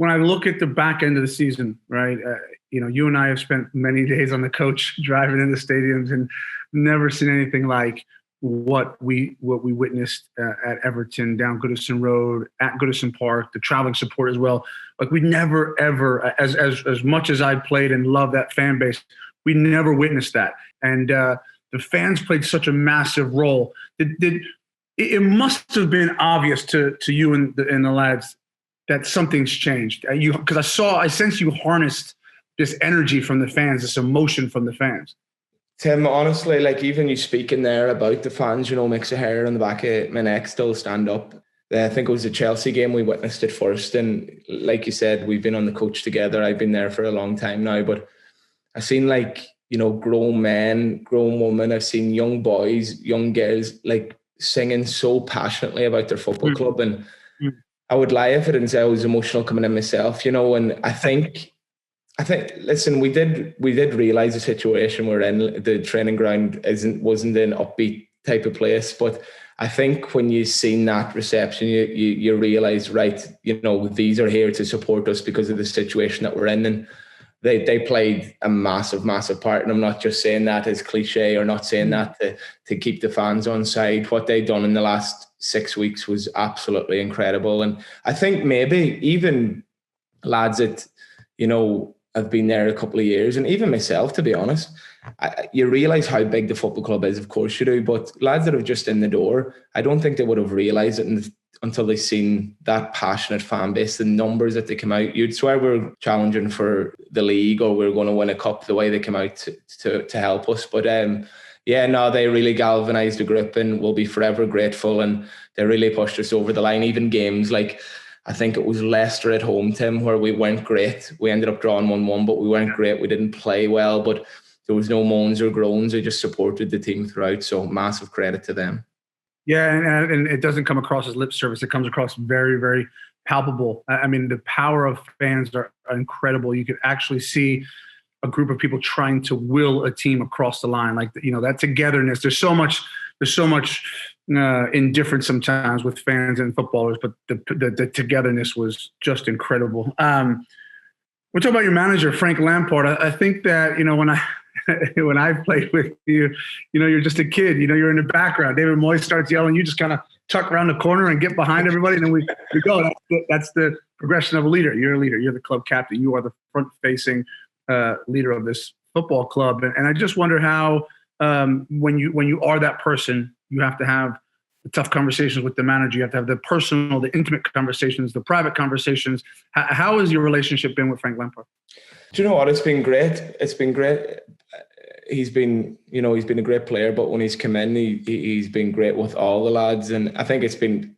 when I look at the back end of the season, right? You and I have spent many days on the coach driving in the stadiums and never seen anything like what we witnessed at Everton, down Goodison Road, at Goodison Park, the traveling support as well. Like we never ever, as much as I played and loved that fan base, we never witnessed that. And the fans played such a massive role. It must have been obvious to you and the lads that something's changed. Because I sense you harnessed this energy from the fans, this emotion from the fans. Tim, honestly, like even you speaking there about the fans, makes the hair on the back of my neck still stand up. I think it was the Chelsea game we witnessed it first. And like you said, we've been on the coach together. I've been there for a long time now, but I've seen grown men, grown women. I've seen young boys, young girls, like singing so passionately about their football club. And I would lie if I didn't say I was emotional coming in myself, and I think, listen, we did realize the situation we're in. The training ground wasn't an upbeat type of place, but I think when you seen that reception, you realize, right, these are here to support us because of the situation that we're in, and they played a massive, massive part. And I'm not just saying that as cliche, or not saying that to keep the fans on side. What they've done in the last 6 weeks was absolutely incredible, and I think maybe even lads that I've been there a couple of years, and even myself, to be honest, you realise how big the football club is, of course you do, but lads that are just in the door, I don't think they would have realised it until they've seen that passionate fan base, the numbers that they come out. You'd swear we're challenging for the league or we're going to win a cup the way they come out to help us. But they really galvanised the group, and we'll be forever grateful, and they really pushed us over the line. Even games like, I think it was Leicester at home, Tim, where we weren't great. We ended up drawing 1-1, but we weren't great. We didn't play well, but there was no moans or groans. They just supported the team throughout. So massive credit to them. Yeah, and it doesn't come across as lip service. It comes across very, very palpable. I mean, the power of fans are incredible. You could actually see a group of people trying to will a team across the line. Like, that togetherness. There's so much indifference sometimes with fans and footballers, but the togetherness was just incredible. We're talking about your manager, Frank Lampard. I think that, when I played with you, you're just a kid, you're in the background. David Moyes starts yelling, you just kind of tuck around the corner and get behind everybody, and then we go. That's the progression of a leader. You're a leader. You're the club captain. You are the front-facing leader of this football club. And I just wonder how, when you are that person, you have to have the tough conversations with the manager. You have to have the personal, the intimate conversations, the private conversations. How has your relationship been with Frank Lampard? Do you know what? It's been great. It's been great. He's been a great player, but when he's come in, he's been great with all the lads. And I think it's been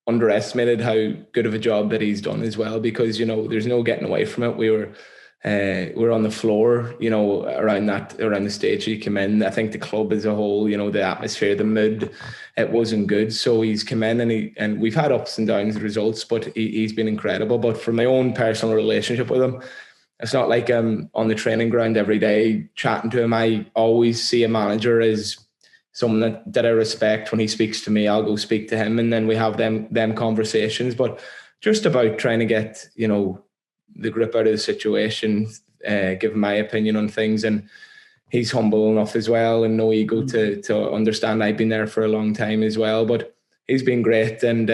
underestimated how good of a job that he's done as well, because, there's no getting away from it. We're on the floor, around the stage he came in. I think the club as a whole, the atmosphere, the mood, it wasn't good. So he's come in and we've had ups and downs results, but he's been incredible. But for my own personal relationship with him, it's not like I'm on the training ground every day chatting to him. I always see a manager as someone that I respect. When he speaks to me, I'll go speak to him, and then we have them conversations. But just about trying to get, the grip out of the situation, give my opinion on things, and he's humble enough as well, and no ego to understand I've been there for a long time as well. But he's been great, and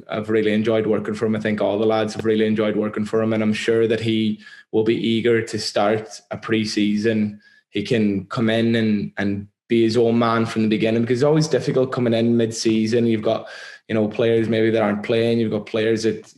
I've really enjoyed working for him. I think all the lads have really enjoyed working for him, and I'm sure that he will be eager to start a pre-season. He can come in and be his own man from the beginning, because it's always difficult coming in mid-season. You've got players maybe that aren't playing. You've got players that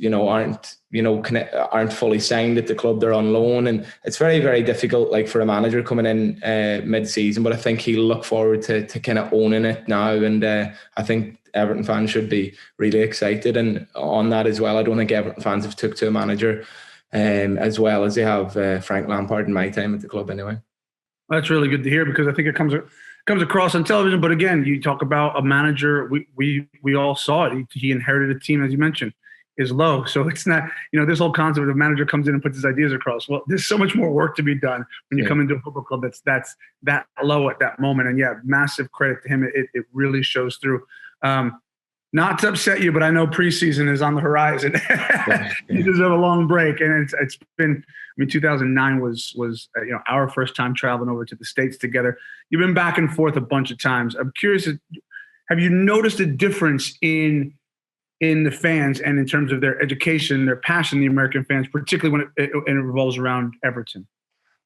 aren't fully signed at the club. They're on loan, and it's very, very difficult, like for a manager coming in mid-season. But I think he'll look forward to kind of owning it now, and I think Everton fans should be really excited. And on that as well, I don't think Everton fans have took to a manager as well as they have Frank Lampard in my time at the club anyway. That's really good to hear, because I think it comes across on television. But again, you talk about a manager, we all saw it. He inherited a team, as you mentioned, is low. So it's not, this whole concept of a manager comes in and puts his ideas across. Well, there's so much more work to be done when you come into a football club that's that low at that moment. And yeah, massive credit to him. It really shows through. Not to upset you, but I know preseason is on the horizon. You deserve a long break, and it's been. I mean, 2009 was our first time traveling over to the States together. You've been back and forth a bunch of times. I'm curious, have you noticed a difference in the fans and in terms of their education, their passion, the American fans, particularly when it revolves around Everton?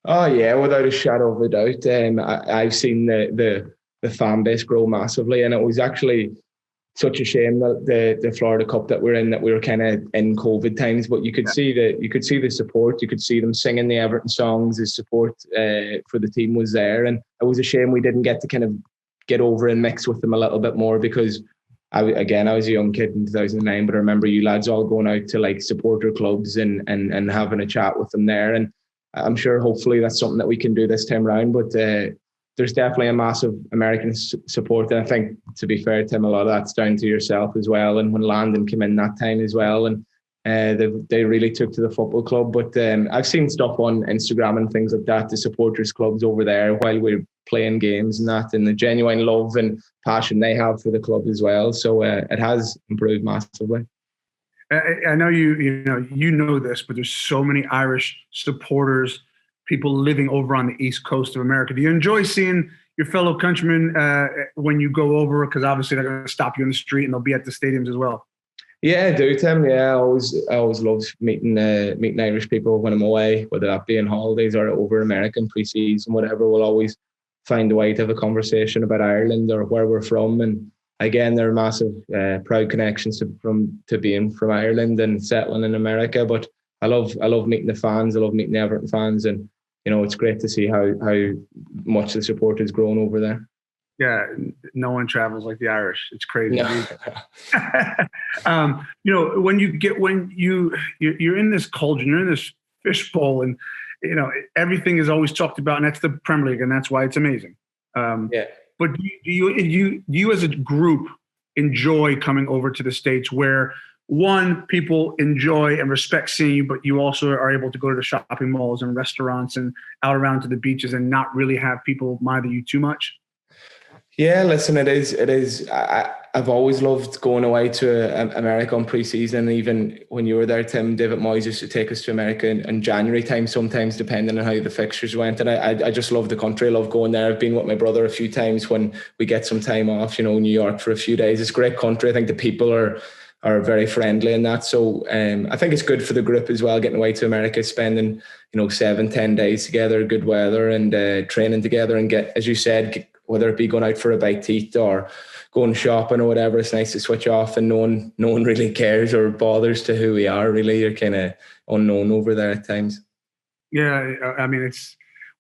Oh yeah, without a shadow of a doubt. I've seen the fan base grow massively, and it was actually such a shame that the Florida Cup that we're in, that we were kind of in COVID times, but you could see the support, you could see them singing the Everton songs. The support for the team was there, and it was a shame we didn't get to kind of get over and mix with them a little bit more, because I was a young kid in 2009, but I remember you lads all going out to like supporter clubs and having a chat with them there, and I'm sure hopefully that's something that we can do this time around. But there's definitely a massive American support. And I think, to be fair, Tim, a lot of that's down to yourself as well. And when Landon came in that time as well, and they really took to the football club. But I've seen stuff on Instagram and things like that, the supporters clubs over there while we're playing games and that, and the genuine love and passion they have for the club as well. So it has improved massively. I know you know this, but there's so many Irish supporters, people living over on the East Coast of America. Do you enjoy seeing your fellow countrymen when you go over? Because obviously they're going to stop you in the street and they'll be at the stadiums as well. Yeah, I do, Tim. Yeah, I always love meeting Irish people when I'm away, whether that be on holidays or over American pre-season, whatever. We'll always find a way to have a conversation about Ireland or where we're from. And again, there are massive proud connections to being from Ireland and settling in America. But I love meeting the fans. I love meeting the Everton fans, and it's great to see how much the support has grown over there. Yeah, no one travels like the Irish. It's crazy. No. When you're in this cauldron, you're in this fishbowl, and everything is always talked about, and that's the Premier League, and that's why it's amazing. Yeah. But do you as a group enjoy coming over to the States, where one, people enjoy and respect seeing you, but you also are able to go to the shopping malls and restaurants and out around to the beaches and not really have people monitor you too much? Yeah, listen, it is. I've always loved going away to America on pre-season. Even when you were there, Tim, David Moyes used to take us to America in January time, sometimes depending on how the fixtures went. And I just love the country. I love going there. I've been with my brother a few times when we get some time off, New York for a few days. It's a great country. I think the people are very friendly in that. So I think it's good for the group as well, getting away to America, spending 7-10 days together, good weather, and training together, and get, as you said, whether it be going out for a bite to eat or going shopping or whatever, it's nice to switch off, and no one really cares or bothers to who we are. Really, you're kind of unknown over there at times. Yeah, I mean,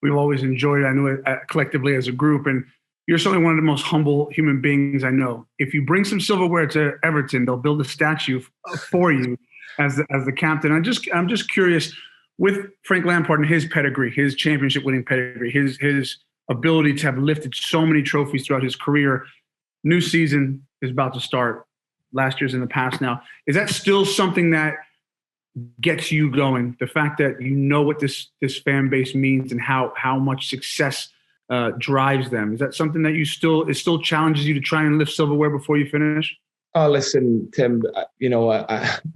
we've always enjoyed it. I know it collectively as a group, and you're certainly one of the most humble human beings I know. If you bring some silverware to Everton, they'll build a statue for you as the captain. I'm just curious, with Frank Lampard and his pedigree, his championship-winning pedigree, his ability to have lifted so many trophies throughout his career. New season is about to start. Last year's in the past now. Is that still something that gets you going? The fact that what this fan base means and how much success drives them. Is that something that it still challenges you to try and lift silverware before you finish? Oh, listen, Tim,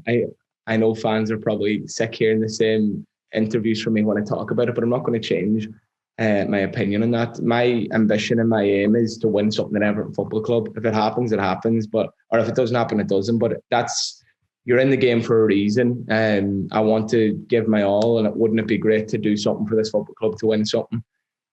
I know fans are probably sick hearing the same interviews from me when I talk about it, but I'm not going to change my opinion on that. My ambition and my aim is to win something at Everton Football Club. If it happens, it happens. Or if it doesn't happen, it doesn't. But you're in the game for a reason. I want to give my all, and wouldn't it be great to do something for this football club to win something?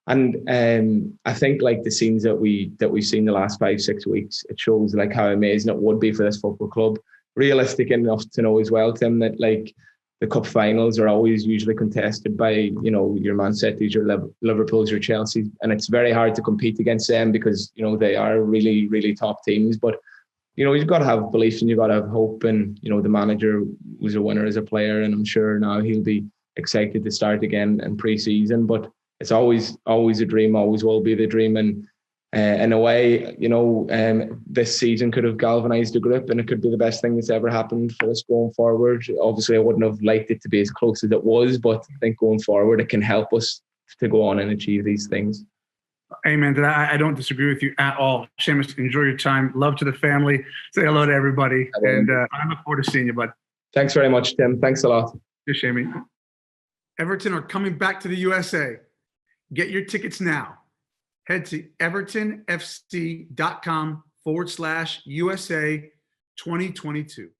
And I think like the scenes that we've seen the last 5-6 weeks, it shows like how amazing it would be for this football club. Realistic enough to know as well, Tim, that like the cup finals are always usually contested by, your Man City's, your Liverpool's, your Chelsea's, and it's very hard to compete against them because, they are really, really top teams. But, you've got to have belief and you've got to have hope. And, the manager was a winner as a player, and I'm sure now he'll be excited to start again in pre-season. But it's always a dream, always will be the dream. And in a way, this season could have galvanised the group, and it could be the best thing that's ever happened for us going forward. Obviously, I wouldn't have liked it to be as close as it was, but I think going forward, it can help us to go on and achieve these things. Amen to that. I don't disagree with you at all. Seamus, enjoy your time. Love to the family. Say hello to everybody. And I look forward to seeing you, bud. Thanks very much, Tim. Thanks a lot. Cheers, Seamus. Everton are coming back to the USA. Get your tickets now. Head to evertonfc.com/USA 2022.